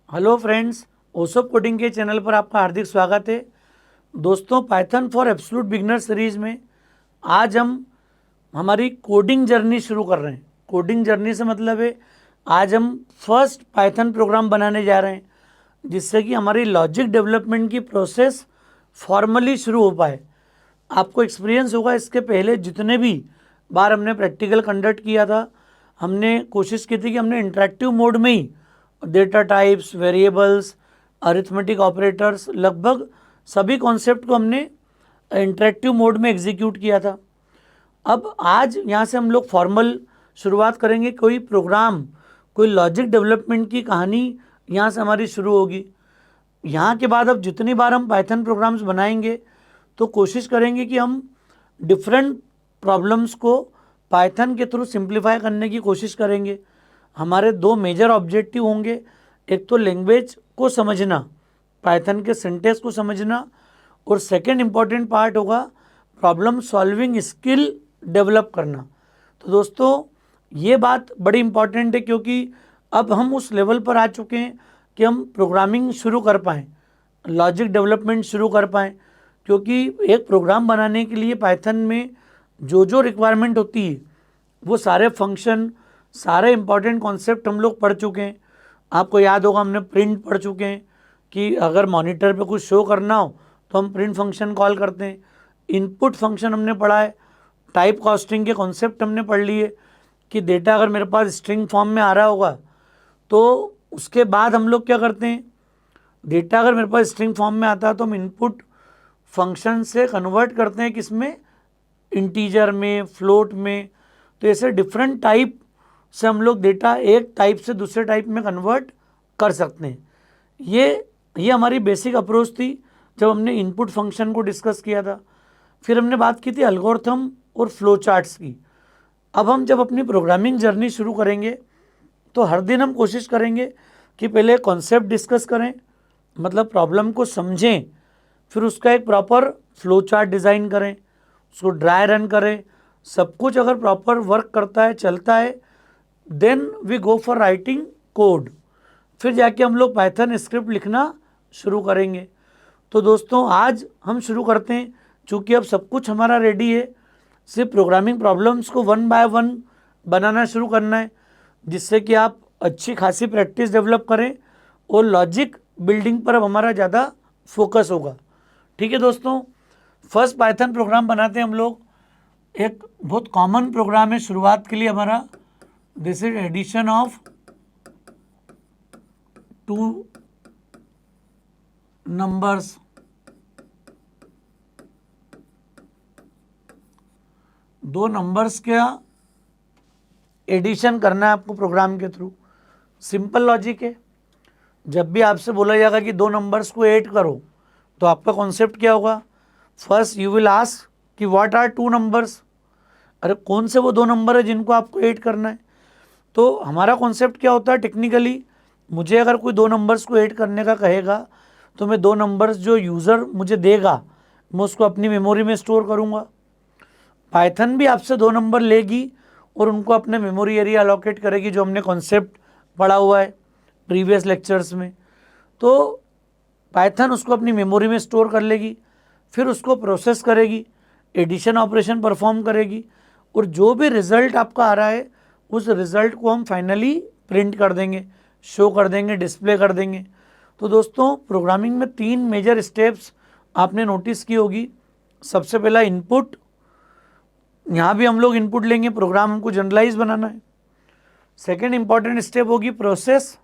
Hello friends, ओसोप coding के channel पर आपका हार्दिक स्वागत है। दोस्तों, Python for absolute beginner series में आज हम हमारी कोडिंग जर्नी शुरू कर रहे हैं। कोडिंग जर्नी से मतलब है आज हम फर्स्ट पाइथन प्रोग्राम बनाने जा रहे हैं, जिससे कि हमारी लॉजिक डेवलपमेंट की प्रोसेस फॉर्मली शुरू हो पाए। आपको एक्सपीरियंस होगा, इसके पहले जितने भी बार हमने प्रैक्टिकल कंडक्ट किया था, हमने कोशिश की थी कि हमने इंटरेक्टिव मोड में ही data types, variables, arithmetic operators, लगभग सभी कॉन्सेप्ट को हमने इंटरेक्टिव मोड में एग्जीक्यूट किया था। अब आज यहाँ से हम लोग फॉर्मल शुरुआत करेंगे। कोई प्रोग्राम, कोई लॉजिक डेवलपमेंट की कहानी यहाँ से हमारी शुरू होगी। यहाँ के बाद अब जितनी बार हम पाइथन प्रोग्राम्स बनाएंगे तो कोशिश करेंगे कि हम डिफरेंट प्रॉब्लम्स को पाइथन के थ्रू सिंप्लीफाई करने की कोशिश करेंगे। हमारे दो मेजर ऑब्जेक्टिव होंगे। एक तो लैंग्वेज को समझना, पाइथन के सिंटेक्स को समझना, और सेकंड इम्पॉर्टेंट पार्ट होगा प्रॉब्लम सॉल्विंग स्किल डेवलप करना। तो दोस्तों, ये बात बड़ी इम्पॉर्टेंट है, क्योंकि अब हम उस लेवल पर आ चुके हैं कि हम प्रोग्रामिंग शुरू कर पाएँ, लॉजिक डेवलपमेंट शुरू कर पाएँ। क्योंकि एक प्रोग्राम बनाने के लिए पाइथन में जो जो रिक्वायरमेंट होती है, वो सारे फंक्शन, सारे इंपॉर्टेंट कॉन्सेप्ट हम लोग पढ़ चुके हैं। आपको याद होगा, हमने प्रिंट पढ़ चुके हैं कि अगर मॉनिटर पे कुछ शो करना हो तो हम प्रिंट फंक्शन कॉल करते हैं। इनपुट फंक्शन हमने पढ़ा है। टाइप कास्टिंग के कॉन्सेप्ट हमने पढ़ लिए कि डेटा अगर मेरे पास स्ट्रिंग फॉर्म में आ रहा होगा तो उसके बाद हम लोग क्या करते हैं, डेटा अगर मेरे पास स्ट्रिंग फॉर्म में आता है तो हम इनपुट फंक्शन से कन्वर्ट करते हैं, किसमें, इंटीजर में, फ्लोट में। तो ऐसे डिफरेंट टाइप से हम लोग डेटा एक टाइप से दूसरे टाइप में कन्वर्ट कर सकते हैं। ये हमारी बेसिक अप्रोच थी जब हमने इनपुट फंक्शन को डिस्कस किया था। फिर हमने बात की थी एल्गोरिथम और फ्लो चार्ट्स की। अब हम जब अपनी प्रोग्रामिंग जर्नी शुरू करेंगे तो हर दिन हम कोशिश करेंगे कि पहले कॉन्सेप्ट डिस्कस करें, मतलब प्रॉब्लम को समझें, फिर उसका एक प्रॉपर फ्लो चार्ट डिज़ाइन करें, उसको ड्राई रन करें। सब कुछ अगर प्रॉपर वर्क करता है, चलता है, then we go for writing code. फिर जाके हम लोग पाइथन स्क्रिप्ट लिखना शुरू करेंगे। तो दोस्तों, आज हम शुरू करते हैं। चूँकि अब सब कुछ हमारा रेडी है, सिर्फ प्रोग्रामिंग प्रॉब्लम्स को वन बाय वन बनाना शुरू करना है, जिससे कि आप अच्छी खासी प्रैक्टिस डेवलप करें और लॉजिक बिल्डिंग पर अब हमारा ज़्यादा फोकस होगा। ठीक है दोस्तों, फर्स्ट पाइथन प्रोग्राम बनाते हैं हम लोग। एक बहुत कॉमन प्रोग्राम है शुरुआत के लिए हमारा। This is addition of two numbers. दो नंबर्स का एडिशन करना है आपको प्रोग्राम के थ्रू। सिंपल लॉजिक है। जब भी आपसे बोला जाएगा कि दो नंबर्स को ऐड करो, तो आपका कॉन्सेप्ट क्या होगा? फर्स्ट यू विल आस्क कि व्हाट आर टू नंबर्स। अरे कौन से वो दो नंबर है जिनको आपको ऐड करना है? तो हमारा कॉन्सेप्ट क्या होता है टेक्निकली, मुझे अगर कोई दो नंबर्स को ऐड करने का कहेगा तो मैं दो नंबर्स जो यूज़र मुझे देगा मैं उसको अपनी मेमोरी में स्टोर करूँगा। पाइथन भी आपसे दो नंबर लेगी और उनको अपने मेमोरी एरिया अलोकेट करेगी, जो हमने कॉन्सेप्ट पढ़ा हुआ है प्रीवियस लेक्चर्स में। तो पाइथन उसको अपनी मेमोरी में स्टोर कर लेगी, फिर उसको प्रोसेस करेगी, एडिशन ऑपरेशन परफॉर्म करेगी, और जो भी रिज़ल्ट आपका आ रहा है उस रिज़ल्ट को हम फाइनली प्रिंट कर देंगे, शो कर देंगे, डिस्प्ले कर देंगे। तो दोस्तों, प्रोग्रामिंग में तीन मेजर स्टेप्स आपने नोटिस की होगी। सबसे पहला इनपुट, यहाँ भी हम लोग इनपुट लेंगे, प्रोग्राम हमको जनरलाइज बनाना है। सेकेंड इंपॉर्टेंट स्टेप होगी प्रोसेस।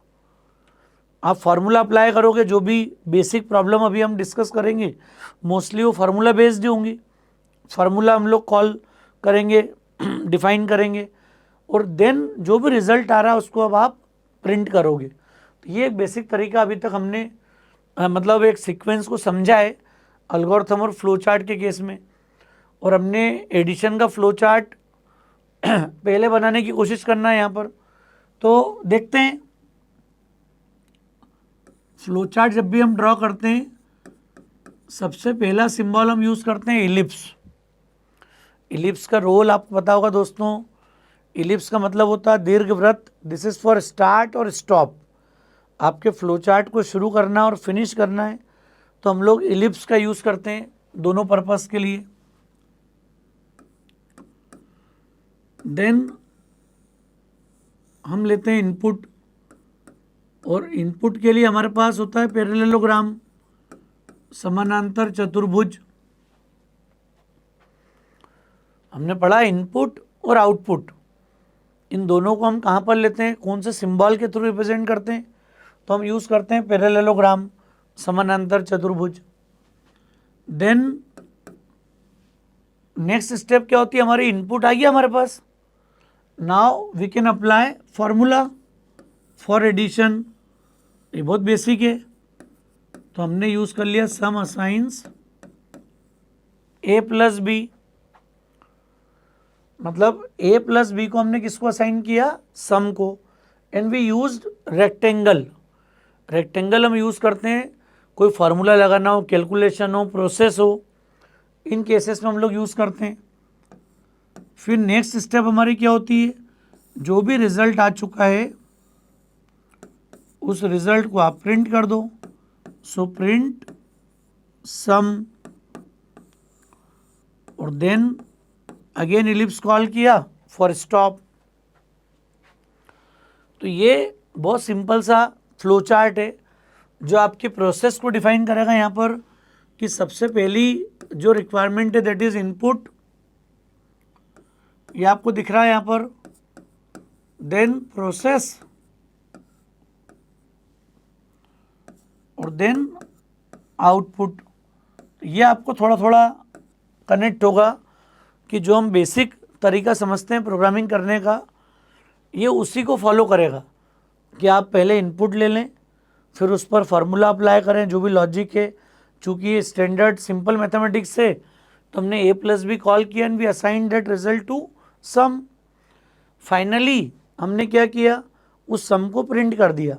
आप फार्मूला अप्लाई करोगे, जो भी बेसिक प्रॉब्लम अभी हम डिस्कस करेंगे मोस्टली वो फार्मूला बेस्ड होंगी। फार्मूला हम लोग कॉल करेंगे, डिफाइन करेंगे, और देन जो भी रिजल्ट आ रहा है उसको अब आप प्रिंट करोगे। तो ये एक बेसिक तरीका अभी तक हमने मतलब एक सीक्वेंस को समझा है एल्गोरिथम और फ्लो चार्ट के केस में। और हमने एडिशन का फ्लो चार्ट पहले बनाने की कोशिश करना है यहाँ पर। तो देखते हैं, फ्लो चार्ट जब भी हम ड्रॉ करते हैं सबसे पहला सिंबल हम यूज़ करते हैं इलिप्स। इलिप्स का रोल आपको पता होगा दोस्तों। इलिप्स का मतलब होता है दीर्घवृत्त। दिस इज फॉर स्टार्ट और स्टॉप। आपके फ्लो चार्ट को शुरू करना है और फिनिश करना है तो हम लोग इलिप्स का यूज़ करते हैं दोनों पर्पस के लिए। देन हम लेते हैं इनपुट, और इनपुट के लिए हमारे पास होता है पैरेललोग्राम, समानांतर चतुर्भुज। हमने पढ़ा इनपुट और आउटपुट, इन दोनों को हम कहाँ पर लेते हैं, कौन से सिंबल के थ्रू रिप्रेजेंट करते हैं, तो हम यूज़ करते हैं पैरेललोग्राम, समानांतर चतुर्भुज। देन नेक्स्ट स्टेप क्या होती है, हमारी इनपुट आ गया हमारे पास। Now we can apply formula for addition, ये बहुत बेसिक है, तो हमने यूज़ कर लिया sum assigns a plus b. मतलब ए प्लस बी को हमने किसको असाइन किया, सम को। And we used rectangle, rectangle हम यूज़ करते हैं कोई फार्मूला लगाना हो, कैलकुलेशन हो, प्रोसेस हो, इन केसेस में हम लोग यूज़ करते हैं। फिर नेक्स्ट स्टेप हमारी क्या होती है, जो भी रिजल्ट आ चुका है उस रिजल्ट को आप प्रिंट कर दो। सो प्रिंट सम, और देन अगेन इलिप्स कॉल किया फॉर स्टॉप। तो ये बहुत सिंपल सा फ्लो चार्ट है जो आपके प्रोसेस को डिफाइन करेगा यहाँ पर, कि सबसे पहली जो रिक्वायरमेंट है दैट इज इनपुट, ये आपको दिख रहा है यहाँ पर। देन प्रोसेस, और देन आउटपुट। ये आपको थोड़ा थोड़ा कनेक्ट होगा कि जो हम बेसिक तरीका समझते हैं प्रोग्रामिंग करने का, ये उसी को फॉलो करेगा कि आप पहले इनपुट ले लें, फिर उस पर फार्मूला अप्लाई करें, जो भी लॉजिक है। चूँकि ये स्टैंडर्ड सिंपल मैथमेटिक्स है तो हमने ए प्लस बी कॉल किया and we assign that result to sum. Finally हमने क्या किया, उस सम को प्रिंट कर दिया।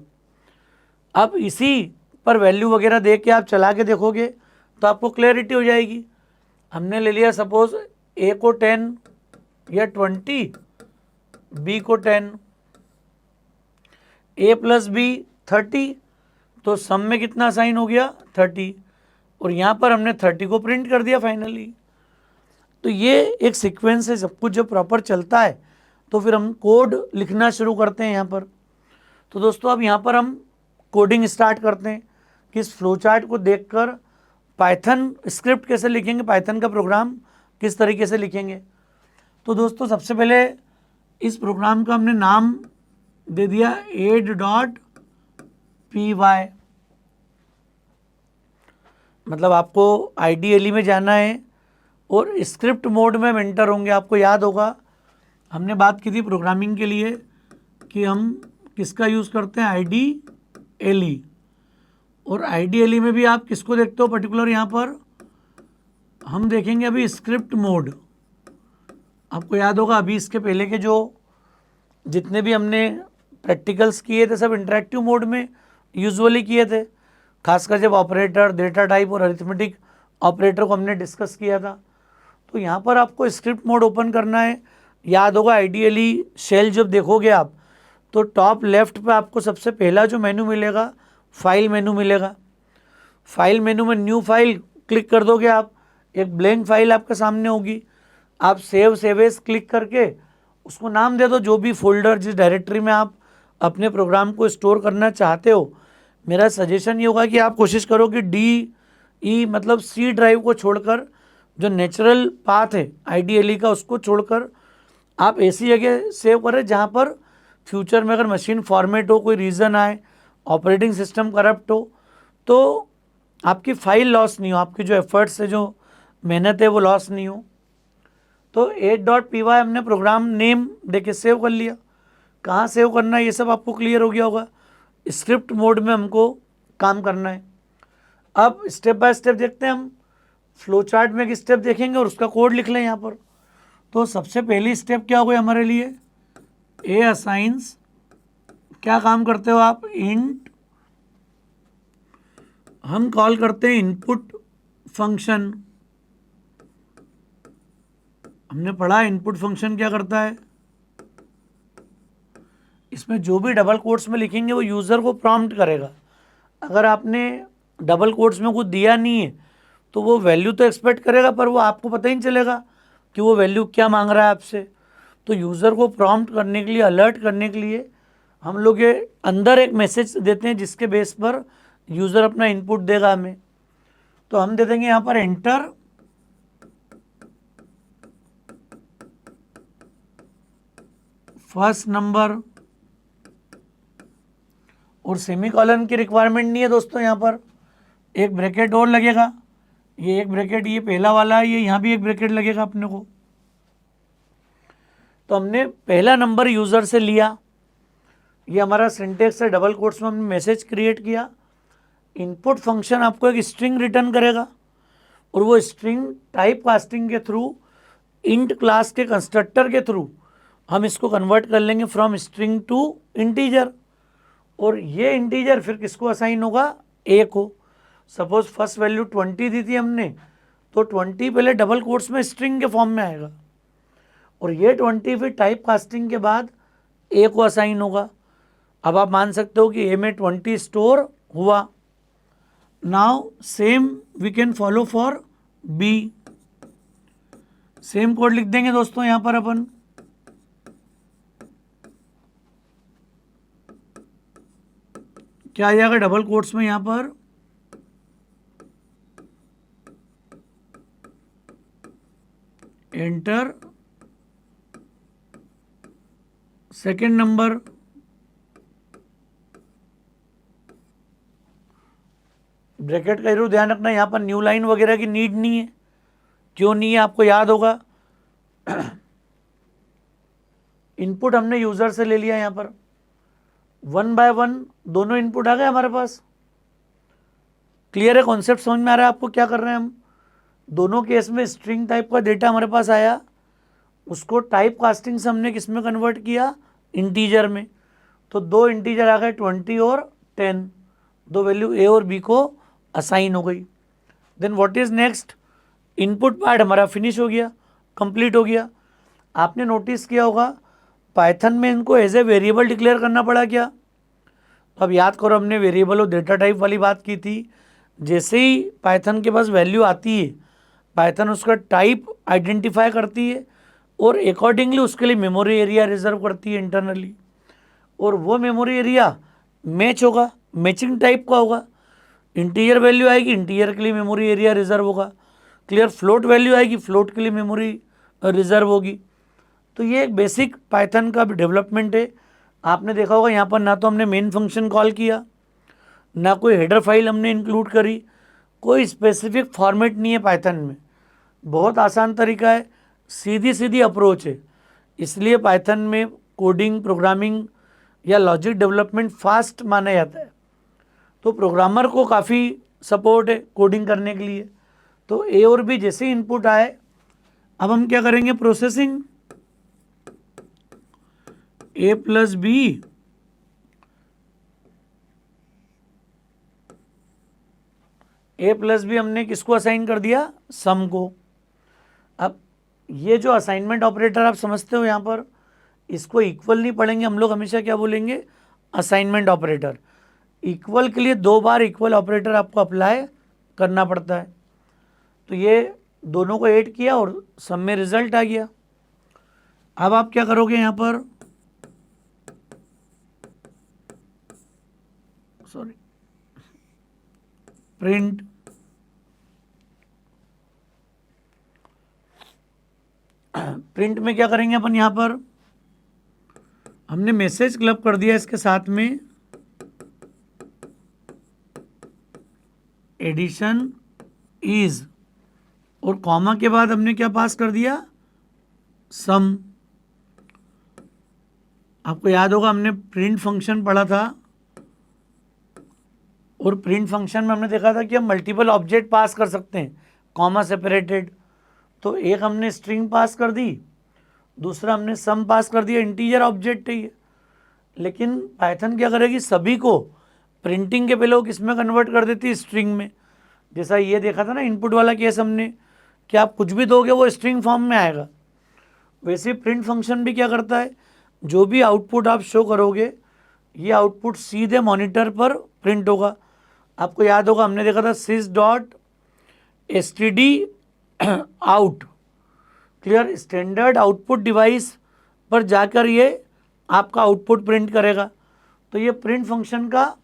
अब इसी पर वैल्यू वगैरह दे के आप चला के देखोगे तो आपको क्लैरिटी हो जाएगी। हमने ले लिया सपोज ए को 10 या 20, बी को 10, ए प्लस बी 30, तो सम में कितना साइन हो गया 30, और यहाँ पर हमने 30 को प्रिंट कर दिया फाइनली। तो ये एक सीक्वेंस है, सब कुछ जब प्रॉपर चलता है तो फिर हम कोड लिखना शुरू करते हैं यहाँ पर। तो दोस्तों अब यहाँ पर हम कोडिंग स्टार्ट करते हैं कि इस फ्लो चार्ट को देखकर पाइथन स्क्रिप्ट कैसे लिखेंगे, पाइथन का प्रोग्राम किस तरीके से लिखेंगे। तो दोस्तों सबसे पहले इस प्रोग्राम का हमने नाम दे दिया aid.py। मतलब आपको IDLE में जाना है और स्क्रिप्ट मोड में एंटर होंगे। आपको याद होगा हमने बात की थी प्रोग्रामिंग के लिए कि हम किसका यूज़ करते हैं, IDLE। और IDLE में भी आप किसको देखते हो पर्टिकुलर, यहाँ पर हम देखेंगे अभी स्क्रिप्ट मोड। आपको याद होगा अभी इसके पहले के जो जितने भी हमने प्रैक्टिकल्स किए थे सब इंटरेक्टिव मोड में यूजुअली किए थे, खासकर जब ऑपरेटर, डेटा टाइप और अरिथमेटिक ऑपरेटर को हमने डिस्कस किया था। तो यहाँ पर आपको स्क्रिप्ट मोड ओपन करना है। याद होगा IDLE शेल जब देखोगे आप तो टॉप लेफ्ट पे आपको सबसे पहला जो मेनू मिलेगा फाइल मेनू मिलेगा। फाइल मेनू में न्यू फाइल क्लिक कर दोगे आप, एक ब्लैंक फाइल आपके सामने होगी। आप सेव एज क्लिक करके उसको नाम दे दो, जो भी फोल्डर जिस डायरेक्टरी में आप अपने प्रोग्राम को स्टोर करना चाहते हो। मेरा सजेशन ये होगा कि आप कोशिश करो कि DE मतलब C ड्राइव को छोड़कर, जो नेचुरल पाथ है IDLE का उसको छोड़कर आप ऐसी जगह सेव करें जहाँ पर फ्यूचर में अगर मशीन फॉर्मेट हो, कोई रीज़न आए, ऑपरेटिंग सिस्टम करप्ट हो, तो आपकी फाइल लॉस नहीं हो, आपकी जो एफर्ट्स है, जो मेहनत है वो लॉस नहीं हो। तो aid.py हमने प्रोग्राम नेम देके सेव कर लिया। कहाँ सेव करना है ये सब आपको क्लियर हो गया होगा। स्क्रिप्ट मोड में हमको काम करना है। अब स्टेप बाय स्टेप देखते हैं हम। फ्लो चार्ट में एक स्टेप देखेंगे और उसका कोड लिख लें यहाँ पर। तो सबसे पहली स्टेप क्या हो गई हमारे लिए, ए असाइंस, क्या काम करते हो आप, इंट, हम कॉल करते हैं इनपुट फंक्शन। हमने पढ़ा इनपुट फंक्शन क्या करता है, इसमें जो भी डबल कोट्स में लिखेंगे वो यूज़र को प्रॉम्प्ट करेगा। अगर आपने डबल कोट्स में कुछ दिया नहीं है तो वो वैल्यू तो एक्सपेक्ट करेगा, पर वो आपको पता ही नहीं चलेगा कि वो वैल्यू क्या मांग रहा है आपसे। तो यूज़र को प्रॉम्प्ट करने के लिए, अलर्ट करने के लिए हम लोग ये अंदर एक मैसेज देते हैं जिसके बेस पर यूज़र अपना इनपुट देगा हमें। तो हम दे देंगे यहाँ पर एंटर फर्स्ट नंबर, और सेमीकोलन की रिक्वायरमेंट नहीं है दोस्तों, यहाँ पर एक ब्रैकेट और लगेगा। ये एक ब्रैकेट, ये पहला वाला है, ये यहाँ भी एक ब्रैकेट लगेगा अपने को। तो हमने पहला नंबर यूज़र से लिया, ये हमारा सिंटेक्स है, डबल कोट्स में हमने मैसेज क्रिएट किया। इनपुट फंक्शन आपको एक स्ट्रिंग रिटर्न करेगा और वो स्ट्रिंग टाइप कास्टिंग के थ्रू, इंट क्लास के कंस्ट्रक्टर के थ्रू हम इसको कन्वर्ट कर लेंगे फ्रॉम स्ट्रिंग टू इंटीजर। और ये इंटीजर फिर किसको असाइन होगा? ए को। सपोज फर्स्ट वैल्यू 20 दी थी हमने, तो 20 पहले डबल कोट्स में स्ट्रिंग के फॉर्म में आएगा और ये 20 फिर टाइप कास्टिंग के बाद ए को असाइन होगा। अब आप मान सकते हो कि ए में 20 स्टोर हुआ। Now same we can follow for b. Same code लिख देंगे दोस्तों यहाँ पर अपन। क्या आ जाएगा डबल कोट्स में यहाँ पर? एंटर सेकेंड नंबर, ब्रैकेट का जरूर ध्यान रखना, यहाँ पर न्यू लाइन वगैरह की नीड नहीं है। क्यों नहीं है आपको याद होगा। इनपुट हमने यूज़र से ले लिया, यहाँ पर 1 बाय 1 दोनों इनपुट आ गए हमारे पास। क्लियर है? कॉन्सेप्ट समझ में आ रहा है आपको क्या कर रहे हैं हम? दोनों केस में स्ट्रिंग टाइप का डेटा हमारे पास आया, उसको टाइप कास्टिंग से हमने किस में कन्वर्ट किया? इंटीजर में। तो दो इंटीजर आ गए 20 और 10, दो वैल्यू ए और बी को असाइन हो गई। Then what is next? Input part हमारा फिनिश हो गया, कंप्लीट हो गया। आपने नोटिस किया होगा पाइथन में इनको एज ए वेरिएबल डिक्लेयर करना पड़ा क्या? तो अब याद करो, हमने वेरिएबल और डेटा टाइप वाली बात की थी। जैसे ही पाइथन के पास वैल्यू आती है, पाइथन उसका टाइप आइडेंटिफाई करती है और अकॉर्डिंगली उसके लिए मेमोरी एरिया रिजर्व करती है इंटरनली। और वो मेमोरी एरिया मैच होगा, मैचिंग टाइप का होगा। इंटीजर वैल्यू आएगी, इंटीजर के लिए मेमोरी एरिया रिजर्व होगा। क्लियर? फ्लोट वैल्यू आएगी, फ्लोट के लिए मेमोरी रिजर्व होगी। तो ये एक बेसिक पाइथन का डेवलपमेंट है। आपने देखा होगा यहाँ पर ना तो हमने मेन फंक्शन कॉल किया, ना कोई हेडर फाइल हमने इंक्लूड करी, कोई स्पेसिफिक फॉर्मेट नहीं है पाइथन में। बहुत आसान तरीका है, सीधी सीधी अप्रोच है। इसलिए पाइथन में कोडिंग, प्रोग्रामिंग या लॉजिक डेवलपमेंट फास्ट माना जाता है। तो प्रोग्रामर को काफ़ी सपोर्ट है कोडिंग करने के लिए। तो ए और बी जैसे इनपुट आए, अब हम क्या करेंगे? प्रोसेसिंग ए प्लस बी हमने किसको असाइन कर दिया? सम को। अब ये जो असाइनमेंट ऑपरेटर आप समझते हो यहाँ पर, इसको इक्वल नहीं पढ़ेंगे हम लोग, हमेशा क्या बोलेंगे? Assignment operator. इक्वल के लिए 2 बार इक्वल ऑपरेटर आपको अप्लाई करना पड़ता है। तो ये दोनों को ऐड किया और सम में रिजल्ट आ गया। अब आप क्या करोगे यहाँ पर? सॉरी, प्रिंट प्रिंट में क्या करेंगे अपन? यहाँ पर हमने मैसेज क्लब कर दिया इसके साथ में एडिशन इज, और कॉमा के बाद हमने क्या पास कर दिया? सम। आपको याद होगा हमने प्रिंट फंक्शन पढ़ा था और प्रिंट फंक्शन में हमने देखा था कि हम मल्टीपल ऑब्जेक्ट पास कर सकते हैं कॉमा सेपरेटेड। तो एक हमने स्ट्रिंग पास कर दी, दूसरा हमने सम पास कर दिया, इंटीजर ऑब्जेक्ट है ये। लेकिन पाइथन क्या करेगी? सभी को प्रिंटिंग के पहले वो किस में कन्वर्ट कर देती है? स्ट्रिंग में। जैसा ये देखा था ना इनपुट वाला केस हमने, कि आप कुछ भी दोगे वो स्ट्रिंग फॉर्म में आएगा। वैसे प्रिंट फंक्शन भी क्या करता है? जो भी आउटपुट आप शो करोगे ये आउटपुट सीधे मॉनिटर पर प्रिंट होगा। आपको याद होगा हमने देखा था sys.std out, clear, standard output device पर जाकर ये आपका आउटपुट प्रिंट करेगा। तो ये प्रिंट फंक्शन का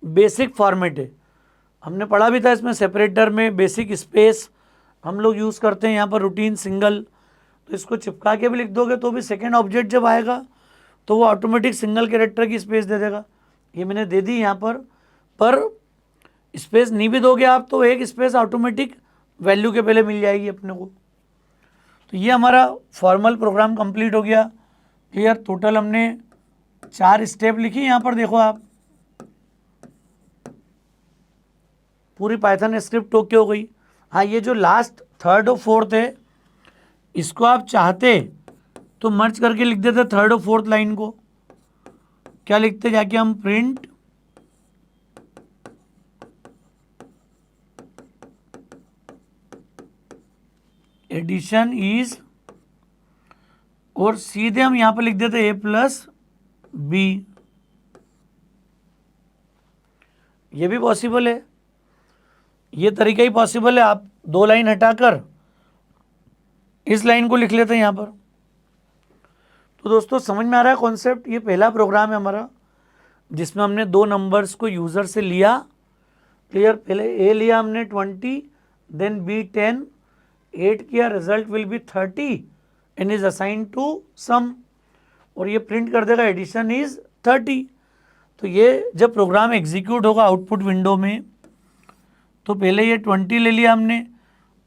बेसिक फॉर्मेट है। हमने पढ़ा भी था इसमें सेपरेटर में बेसिक स्पेस हम लोग यूज़ करते हैं, यहाँ पर रूटीन सिंगल। तो इसको चिपका के भी लिख दोगे तो भी सेकेंड ऑब्जेक्ट जब आएगा तो वो ऑटोमेटिक सिंगल कैरेक्टर की स्पेस दे देगा। ये मैंने दे दी यहाँ पर स्पेस नहीं भी दोगे आप तो एक स्पेस ऑटोमेटिक वैल्यू के पहले मिल जाएगी अपने को। तो ये हमारा फॉर्मल प्रोग्राम कंप्लीट हो गया। क्लियर, टोटल हमने 4 स्टेप लिखी। यहाँ पर देखो आप, पूरी पाइथन स्क्रिप्ट ओके हो गई। हाँ, ये जो लास्ट थर्ड और फोर्थ है इसको आप चाहते तो मर्ज करके लिख देते थर्ड और फोर्थ लाइन को। क्या लिखते जाके हम, प्रिंट एडिशन इज, और सीधे हम यहां पर लिख देते a+b। ये भी पॉसिबल है, ये तरीका ही पॉसिबल है। आप 2 लाइन हटाकर इस लाइन को लिख लेते हैं यहां पर। तो दोस्तों समझ में आ रहा है कॉन्सेप्ट। ये पहला प्रोग्राम है हमारा जिसमें हमने 2 नंबर्स को यूज़र से लिया। क्लियर, पहले a लिया हमने 20, देन b 10, 8 किया, result will be 30 and is assign to sum, और ये प्रिंट कर देगा एडिशन इज 30। तो ये जब प्रोग्राम एग्जीक्यूट होगा आउटपुट विंडो में तो पहले ये 20 ले लिया हमने,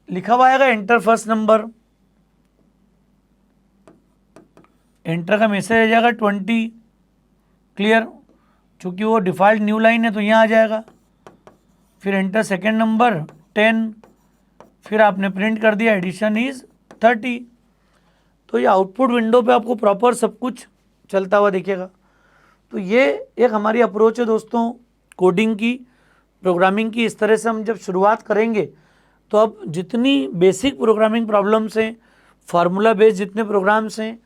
लिखा हुआ आएगा एंटर फर्स्ट नंबर, एंटर का मैसेज आ जाएगा 20। क्लियर, चूँकि वो डिफ़ॉल्ट न्यू लाइन है तो यहाँ आ जाएगा। फिर एंटर सेकेंड नंबर 10, फिर आपने प्रिंट कर दिया एडिशन इज 30। तो ये आउटपुट विंडो पे आपको प्रॉपर सब कुछ चलता हुआ दिखेगा। तो ये एक हमारी अप्रोच है दोस्तों कोडिंग की, प्रोग्रामिंग की। इस तरह से हम जब शुरुआत करेंगे तो अब जितनी बेसिक प्रोग्रामिंग प्रॉब्लम्स हैं, फार्मूला बेस्ड जितने प्रोग्राम्स हैं,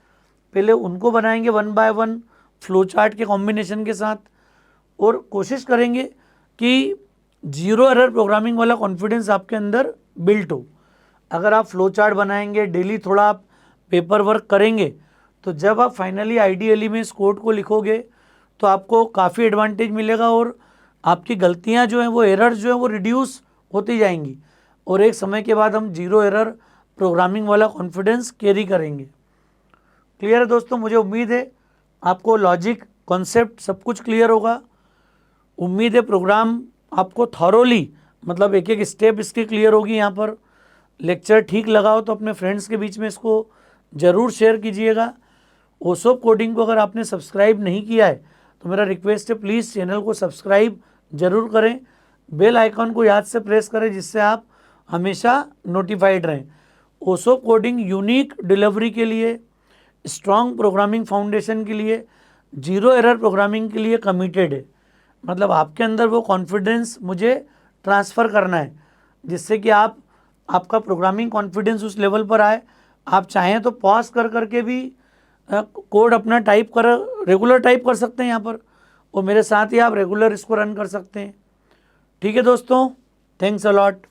पहले उनको बनाएंगे 1 बाय 1 फ्लो चार्ट के कॉम्बिनेशन के साथ, और कोशिश करेंगे कि 0 एरर प्रोग्रामिंग वाला कॉन्फिडेंस आपके अंदर बिल्ट हो। अगर आप फ्लो चार्ट बनाएंगे, डेली थोड़ा आप पेपर वर्क करेंगे, तो जब आप फाइनली आइडियली में इस कोड को लिखोगे तो आपको काफ़ी एडवांटेज मिलेगा और आपकी गलतियां जो हैं, वो एरर्स जो हैं वो रिड्यूस होती जाएंगी, और एक समय के बाद हम 0 एरर प्रोग्रामिंग वाला कॉन्फिडेंस कैरी करेंगे। क्लियर है दोस्तों, मुझे उम्मीद है आपको लॉजिक, कॉन्सेप्ट सब कुछ क्लियर होगा। उम्मीद है प्रोग्राम आपको थॉरोली, मतलब एक एक स्टेप इसकी क्लियर होगी। यहाँ पर लेक्चर ठीक लगा हो तो अपने फ्रेंड्स के बीच में इसको ज़रूर शेयर कीजिएगा। ओसोप कोडिंग को अगर आपने सब्सक्राइब नहीं किया है तो मेरा रिक्वेस्ट है प्लीज़ चैनल को सब्सक्राइब ज़रूर करें, बेल आइकॉन को याद से प्रेस करें जिससे आप हमेशा नोटिफाइड रहें। ओसोप कोडिंग यूनिक डिलीवरी के लिए, स्ट्रॉन्ग प्रोग्रामिंग फाउंडेशन के लिए, 0 एरर प्रोग्रामिंग के लिए कमिटेड है। मतलब आपके अंदर वो कॉन्फिडेंस मुझे ट्रांसफ़र करना है जिससे कि आपका प्रोग्रामिंग कॉन्फिडेंस उस लेवल पर आए। आप चाहें तो पॉज कर करके भी कोड अपना रेगुलर टाइप कर सकते हैं यहाँ पर, और मेरे साथ ही आप रेगुलर इसको रन कर सकते हैं। ठीक है दोस्तों, थैंक्स अ लॉट।